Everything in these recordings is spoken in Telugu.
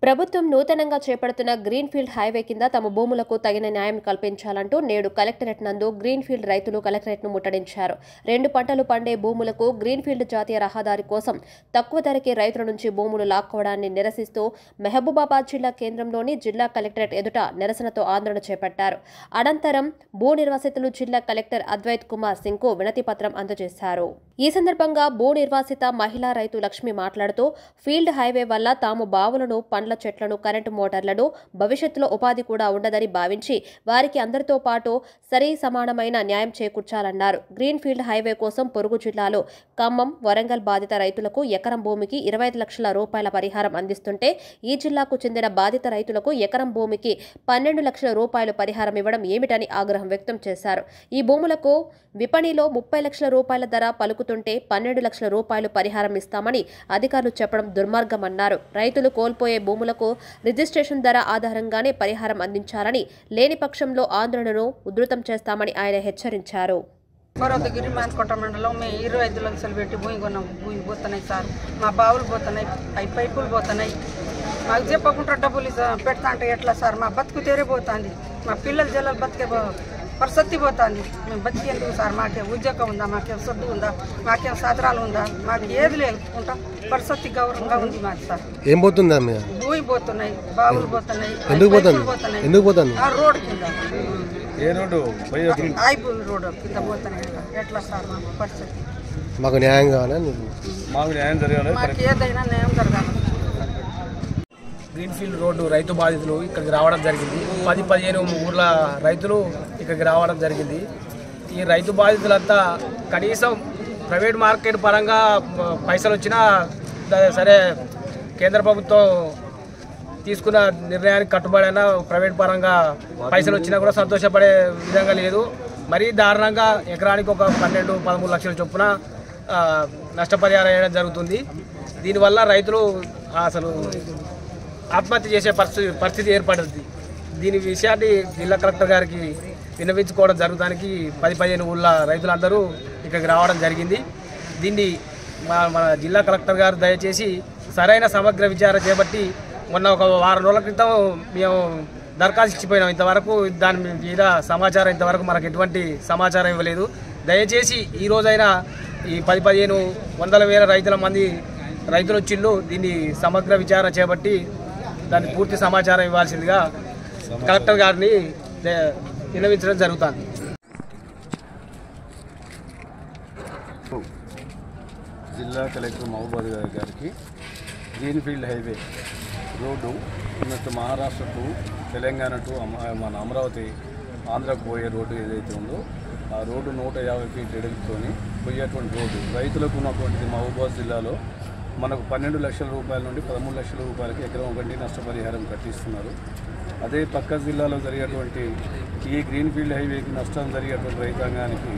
ప్రభుత్వం నూతనంగా చేపడుతున్న గ్రీన్ఫీల్డ్ హైవే కింద తమ భూములకు తగిన న్యాయం కల్పించాలంటూ నేడు కలెక్టరేట్ నందు గ్రీన్ఫీల్డ్ రైతులు కలెక్టరేట్ను ముట్టడించారు. 2 పంటలు పండే భూములకు గ్రీన్ఫీల్డ్ జాతీయ రహదారి కోసం తక్కువ ధరకే రైతుల నుంచి భూములు లాక్కోవడాన్ని నిరసిస్తూ మహబూబాబాద్ జిల్లా కేంద్రంలోని జిల్లా కలెక్టరేట్ ఎదుట నిరసనతో ఆందోళన చేపట్టారు. అనంతరం భూ నిర్వాసితులు జిల్లా కలెక్టర్ అద్వైత్ కుమార్ సింగ్ కు వినతి పత్రం అందజేశారు. ఈ సందర్భంగా భూ నిర్వాసిత మహిళా రైతు లక్ష్మి మాట్లాడుతూ ఫీల్డ్ హైవే వల్ల తాము బావులను, పండ్ల చెట్లను, కరెంటు మోటార్లను, భవిష్యత్తులో ఉపాధి కూడా ఉండదని భావించి వారికి అందరితో పాటు సరి సమానమైన న్యాయం చేకూర్చాలన్నారు. గ్రీన్ ఫీల్డ్ హైవే కోసం పొరుగు జిల్లాలో ఖమ్మం, వరంగల్ బాధిత రైతులకు ఎకరం భూమికి 25 లక్షల రూపాయల పరిహారం అందిస్తుంటే ఈ జిల్లాకు చెందిన బాధిత రైతులకు ఎకరం భూమికి 12 లక్షల రూపాయలు పరిహారం ఇవ్వడం ఏమిటని ఆగ్రహం వ్యక్తం చేశారు. ఈ భూములకు విపణిలో 30 లక్షల రూపాయల ధర పలుకుతుంటే 12 లక్షల రూపాయలు పరిహారం ఇస్తామని అధికారులు చెప్పడం దుర్మార్గమన్నారు. రైతులు కోల్పోయే భూములకు రిజిస్ట్రేషన్ ధర ఆధారంగానే పరిహారం అందించాలని, లేని పక్షంలో ఆందోళనను ఉధృతం చేస్తామని ఆయన హెచ్చరించారు. కొరతగిరి మాన్కోట మండలం మేము 25 లక్షలు పెట్టి భూమి కొన్నాం. భూమి పోతున్నాయి సార్, మా బావులు పోతున్నాయి, పైపులు పోతున్నాయి. మాకు చెప్పకుండా డబ్బులు పెడతా అంటే ఎట్లా సార్? మా బతుకు తెరిపోతుంది, మా పిల్లలు జల్లలు బతికే పరిస్థితి పోతుంది. మేము బతికేందుకు సార్? మాకేం ఉద్యోగం ఉందా? మాకేం సొడ్డు ఉందా? మాకేం సాధనాలు ఉందా? మాకు ఏది లేకుండా పరిస్థితి గౌరవంగా ఉంది మాకు సార్. ఏం పోతుందా? భూమి పోతున్నాయి, బావులు పోతున్నాయి. ఆ రోడ్డు కింద రోడ్డు కింద పోతున్నాయి. ఎట్లా సార్ మా పరిస్థితి? మాకు న్యాయం కావాలి, మాకు ఏదైనా న్యాయం జరగాలి. గ్రీన్ఫీల్డ్ రోడ్డు రైతు బాధితులు ఇక్కడికి రావడం జరిగింది. 10-15 ఊర్ల రైతులు ఇక్కడికి రావడం జరిగింది. ఈ రైతు బాధితులంతా కనీసం ప్రైవేట్ మార్కెట్ పరంగా పైసలు వచ్చినా సరే, కేంద్ర ప్రభుత్వం తీసుకున్న నిర్ణయానికి కట్టుబడైనా ప్రైవేట్ పరంగా పైసలు వచ్చినా కూడా సంతోషపడే విధంగా లేదు. మరీ దారుణంగా ఎకరానికి ఒక 12-13 లక్షల చొప్పున నష్టపరిహారం వేయడం జరుగుతుంది. దీనివల్ల రైతులు అసలు ఆత్మహత్య చేసే పరిస్థితి ఏర్పడుతుంది. దీని విషయాన్ని జిల్లా కలెక్టర్ గారికి విన్నవించుకోవడం జరుగుతానికి 10-15 ఊళ్ళ రైతులందరూ ఇక్కడికి రావడం జరిగింది. దీన్ని మన జిల్లా కలెక్టర్ గారు దయచేసి సరైన సమగ్ర విచారణ చేపట్టి, మొన్న ఒక వారం రోజుల క్రితం మేము దరఖాస్తు ఇచ్చిపోయినాం. ఇంతవరకు దాని మీద సమాచారం ఇంతవరకు మనకు ఎటువంటి సమాచారం ఇవ్వలేదు. దయచేసి ఈ రోజైనా ఈ 10-15 వందల వేల రైతులు వచ్చిండు. దీన్ని సమగ్ర విచారణ చేపట్టి దాన్ని పూర్తి సమాచారం ఇవ్వాల్సిందిగా కలెక్టర్ గారిని విన్నవించడం జరుగుతుంది. జిల్లా కలెక్టర్ మహబూబాబాద్ గారికి greenfield highway road Maharashtra to Telangana to మన అమరావతి ఆంధ్రకు పోయే రోడ్డు ఏదైతే ఉందో ఆ రోడ్డు 150 ఫీట్ ఎడుగుతోని పోయేటువంటి రోడ్డు రైతులకు ఉన్నటువంటి మహబూబాబాద్ జిల్లాలో మనకు 12 లక్షల రూపాయల నుండి 13 లక్షల రూపాయలకి ఎకరం ఒకటి నష్టపరిహారం కట్టిస్తున్నారు. అదే పక్క జిల్లాలో జరిగేటువంటి ఈ గ్రీన్ఫీల్డ్ హైవేకి నష్టం జరిగేటువంటి రైతాంగానికి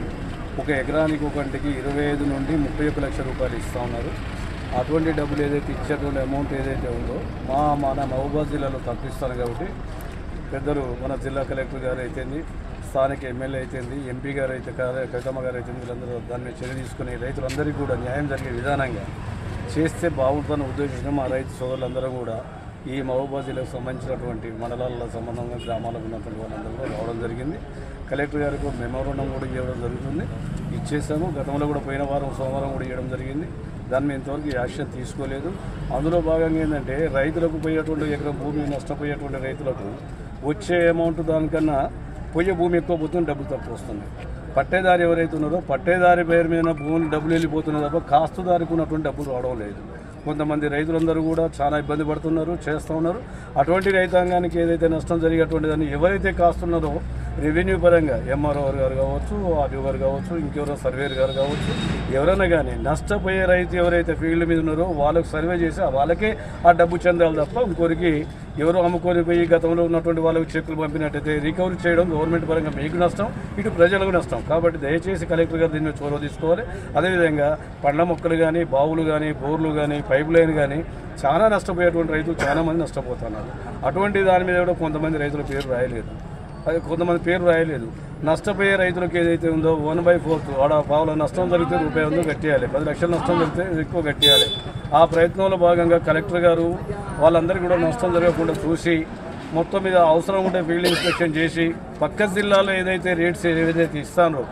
ఒక ఎకరానికి ఒకటికి 25 నుండి 31 లక్షల రూపాయలు ఇస్తూ ఉన్నారు. అటువంటి డబ్బులు ఏదైతే ఇచ్చేటువంటి అమౌంట్ ఏదైతే ఉందో మన మహబూబాబాద్ జిల్లాలో తప్పిస్తాను. కాబట్టి పెద్దలు మన జిల్లా కలెక్టర్ గారు అయితేంది, స్థానిక ఎమ్మెల్యే అయితేంది, ఎంపీ గారు అయితే కవితమ్మ గారు అయితే వీళ్ళందరూ దాని మీద చర్య తీసుకుని రైతులందరికీ కూడా న్యాయం జరిగే విధానంగా చేస్తే బాగుంటుందని ఉద్దేశించిన మా రైతు సోదరులందరూ కూడా ఈ మహబూబాబాద్ జిల్లాకు సంబంధించినటువంటి మండలాల సంబంధంగా గ్రామాలకు ఉన్నటువంటి వాళ్ళందరూ కూడా రావడం జరిగింది. కలెక్టర్ గారికి మెమోరాండం కూడా ఇవ్వడం జరుగుతుంది. ఇచ్చేసాము. గతంలో కూడా పోయిన వారం సోమవారం కూడా ఇవ్వడం జరిగింది. దాని మీద ఇంతవరకు యాక్షన్ తీసుకోలేదు. అందులో భాగంగా ఏంటంటే రైతులకు పోయేటువంటి ఎకరం భూమి నష్టపోయేటువంటి రైతులకు వచ్చే అమౌంట్ దానికన్నా పోయే భూమి ఎక్కువ పోతుంది, డబ్బులు తక్కువ వస్తుంది. పట్టేదారి ఎవరైతే ఉన్నారో పట్టేదారి పేరు మీద భూమి డబ్బులు వెళ్ళిపోతున్నారు తప్ప కాస్తుదారికి ఉన్నటువంటి డబ్బులు రావడం లేదు. కొంతమంది రైతులందరూ కూడా చాలా ఇబ్బంది పడుతున్నారు, చేస్తూ ఉన్నారు. అటువంటి రైతాంగానికి ఏదైతే నష్టం జరిగేటువంటి దాన్ని ఎవరైతే కాస్తున్నారో రెవెన్యూ పరంగా ఎంఆర్ఓ గారు కావచ్చు, ఆర్డీఓ గారు కావచ్చు, ఇంకెవరో సర్వేర్ గారు కావచ్చు, ఎవరైనా కానీ నష్టపోయే రైతు ఎవరైతే ఫీల్డ్ మీద ఉన్నారో వాళ్ళకు సర్వే చేసి వాళ్ళకే ఆ డబ్బు చెందాలి తప్ప ఇంకొరికి ఎవరు అమ్ముకొని పోయి గతంలో ఉన్నటువంటి వాళ్ళకి చెక్కులు పంపినట్టయితే రికవరీ చేయడం గవర్నమెంట్ పరంగా మీకు నష్టం, ఇటు ప్రజలకు నష్టం. కాబట్టి దయచేసి కలెక్టర్ గారు దీన్ని చొరవ తీసుకోవాలి. అదేవిధంగా పండ్ల మొక్కలు కానీ, బావులు కానీ, బోర్లు కానీ, పైప్ లైన్ కానీ చాలా నష్టపోయేటువంటి రైతులు చాలామంది నష్టపోతున్నారు. అటువంటి దాని మీద కూడా కొంతమంది రైతుల పేరు రాయలేదు. అది కొంతమంది పేరు రాయలేదు. నష్టపోయే రైతులకు ఏదైతే ఉందో 1/4 ఆడ పావుల నష్టం జరిగితే రూపాయి ఉందో కట్టేయాలి, 10 లక్షల నష్టం జరిగితే ఎక్కువ కట్టేయాలి. ఆ ప్రయత్నంలో భాగంగా కలెక్టర్ గారు వాళ్ళందరికీ కూడా నష్టం జరగకుండా చూసి మొత్తం మీద అవసరం ఉంటే ఫీల్డ్ ఇన్స్పెక్షన్ చేసి పక్క జిల్లాలో ఏదైతే రేట్స్ ఏదైతే ఇస్తానో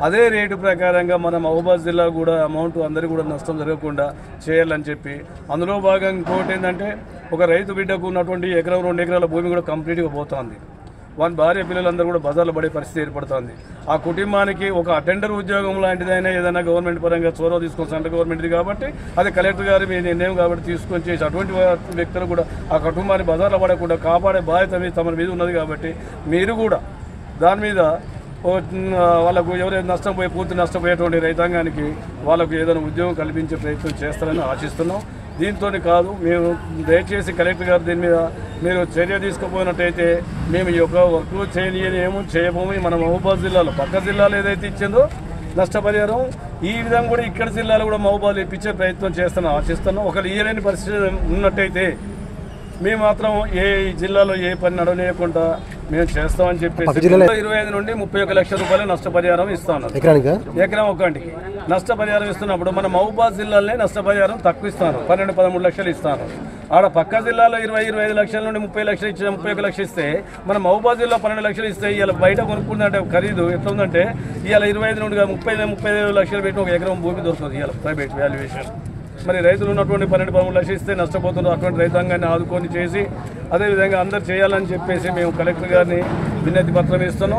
అదే రేటు ప్రకారంగా మన మహబూబాద్ జిల్లా కూడా అమౌంట్ అందరికీ కూడా నష్టం జరగకుండా చేయాలని చెప్పి, అందులో భాగంగా ఇంకోటి ఏంటంటే ఒక రైతు బిడ్డకు ఉన్నటువంటి ఎకరం 2 ఎకరాల భూమి కూడా కంప్లీట్గా పోతుంది. వాని భార్య పిల్లలందరూ కూడా బజార్లో పడే పరిస్థితి ఏర్పడుతుంది. ఆ కుటుంబానికి ఒక అటెండర్ ఉద్యోగం లాంటిదైనా ఏదైనా గవర్నమెంట్ పరంగా చొరవ తీసుకొని సెంట్రల్ గవర్నమెంట్ది కాబట్టి అది కలెక్టర్ గారి మీ నిర్ణయం కాబట్టి తీసుకొని చేసి అటువంటి వ్యక్తులు కూడా ఆ కుటుంబాన్ని బజార్లో పడకుండా కాపాడే బాధ్యత తమ మీద ఉన్నది. కాబట్టి మీరు కూడా దాని మీద వాళ్ళకు ఎవరైనా పూర్తి నష్టపోయేటువంటి రైతాంగానికి వాళ్ళకు ఏదైనా ఉద్యోగం కల్పించే ప్రయత్నం చేస్తారని ఆశిస్తున్నాం. దీంతో కాదు, మేము దయచేసి కలెక్టర్ గారు దీని మీద మీరు చర్య తీసుకుపోయినట్టయితే మేము ఈ యొక్క వర్క్లు చేయబోము. మన మహబూబాద్ జిల్లాలో పక్క జిల్లాలో ఏదైతే ఇచ్చిందో నష్టపరిహారం ఈ విధంగా కూడా ఇక్కడ జిల్లాలో కూడా మహబూబాద్ ఇప్పించే ప్రయత్నం చేస్తాను ఆశిస్తున్నాం. ఒకరు ఇయ్యలేని పరిస్థితి ఉన్నట్టయితే మేము మాత్రం ఏ జిల్లాలో ఏ పని నడవలేకుండా మేము చేస్తామని చెప్పేసి 25 నుండి 31 లక్షల రూపాయలు నష్టపరిహారం ఇస్తాను. ఎకరం ఒకటికి నష్టపరిహారం ఇస్తున్నప్పుడు మన మహబూబాద్ జిల్లాలోనే నష్టపరిహారం తక్కువ ఇస్తాను, 12-13 లక్షలు ఇస్తాను. ఆడ పక్క జిల్లాలో 20-25 లక్షల నుండి 30 లక్షలు ఇచ్చి 31 లక్షలు ఇస్తే మన మహబూబాద్ జిల్లా 12 లక్షలు ఇస్తే ఇలా బయట కొనుక్కుంటే ఖరీదు ఎట్లా ఉందంటే ఇవాళ 25 నుండి 30-35 లక్షలు పెట్టి ఒక ఎకరం భూమి దొరుకుతుంది ఇవాళ ప్రైవేట్ వాల్యుయేషన్. మరి రైతులు ఉన్నటువంటి 12-13 లక్షలు ఇస్తే నష్టపోతున్నారు. అటువంటి రైతాంగాన్ని ఆదుకొని చేసి అదేవిధంగా అందరు చేయాలని చెప్పేసి మేము కలెక్టర్ గారిని వినతి పత్రం ఇస్తున్నాం.